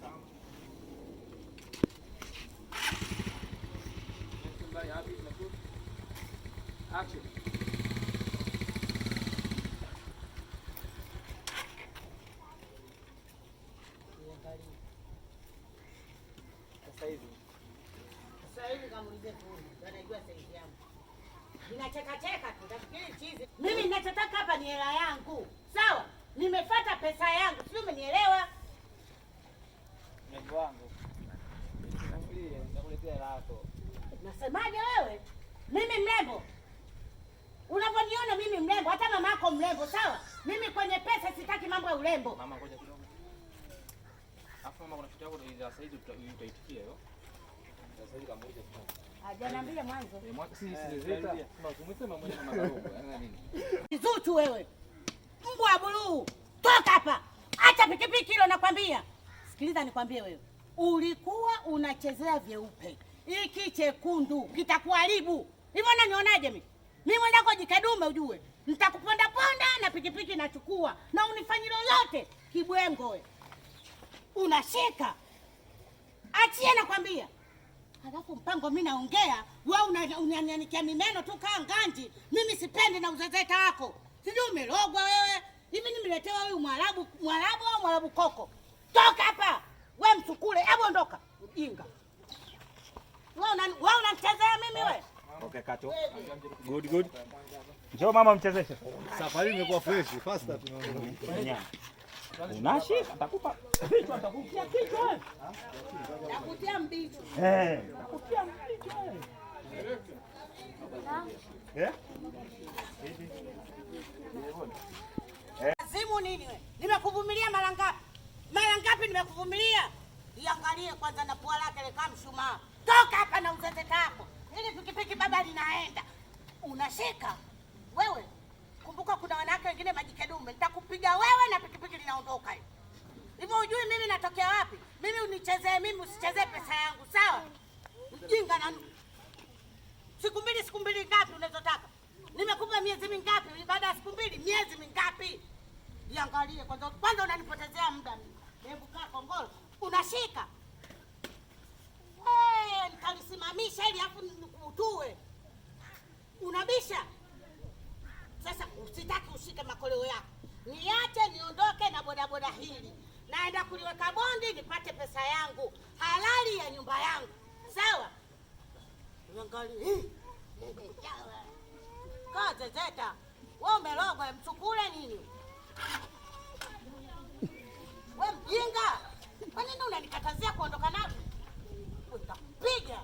sawa. Action. Sasa hivi kamulize fundi, anajua saizi yangu. Ninacheka cheka tu, nafikiri chizi. Mimi ninachotaka hapa ni hela yangu. Sawa? Nimefuata pesa yangu. Sio, umenielewa? Mungu wangu. Nakuletea hela yako. Nasemaje wewe? Mimi mrembo. Unavyoniona mimi mrembo, hata mama yako mrembo, sawa? Mimi kwenye pesa sitaki mambo ya urembo. Mama ngoja kidogo. Afu mama kuna kitu yako ndio sasa hivi utaitikia hiyo. Sasa hivi kama hizo tu. Hajaniambia mwanzo. Si zeta. Umesema mwenye mama karongo. Nini? Zuchu wewe. Mbwa wa buluu. Toka hapa. Acha pikipiki hilo nakwambia. Sikiliza nikwambie wewe. Ulikuwa unachezea vyeupe. Hiki chekundu kitakuharibu. Hivyo unanionaje mimi? Mimi mwendako jikadume ujue. Nitakuponda ponda na pikipiki nachukua na unifanyie lolote kibwengo wewe. Unashika. Achie nakwambia. Halafu mpango mimi naongea, wewe unanianikia mimeno tu kaa nganji. Mimi sipendi na uzezeta wako. Sijui umelogwa wewe. Hivi nimeletewa huyu Mwarabu au Mwarabu koko. Toka hapa. Wewe msukule, hebu ondoka. Ujinga. Wewe unanichezea mimi wewe? Okay, Kato. Good. Njoo mama mchezeshe. Safari imekuwa fresh, faster tunaona. Unashika atakupa kichwa, atakutia kichwa. Nakutia mbichi. Nakutia mbichi. Zimu nini wewe? Nimekuvumilia mara ngapi? Mara ngapi nimekuvumilia? Iangalie kwanza na pua lake kama mshumaa. Toka hapa na uzezeta wako. Ili pikipiki baba linaenda. Unashika. Wewe kumbuka kuna wanawake wengine majikedume. Nitakupiga wewe na pikipiki linaondoka hiyo. Hivyo hujui mimi natokea wapi? Mimi unichezee mimi, usichezee pesa yangu, sawa? Mjinga na siku mbili ngapi unazotaka? Nimekupa miezi mingapi? Baada ya siku mbili miezi mingapi? Iangalie kwanza unanipotezea muda. Hebu kaa kongolo. Unashika. Nitalisimamisha ili afu utue. Unabisha. Sasa usitaki ushike makoleo yako. Niache niondoke na bodaboda hili. Naenda kuliweka bondi nipate pesa yangu. Halali ya nyumba yangu. Sawa? Uangalie. Kaze zeta. Wewe umelogwa msukule nini? Wewe mjinga. Kwa nini unanikatazia kuondoka nao? Utapiga.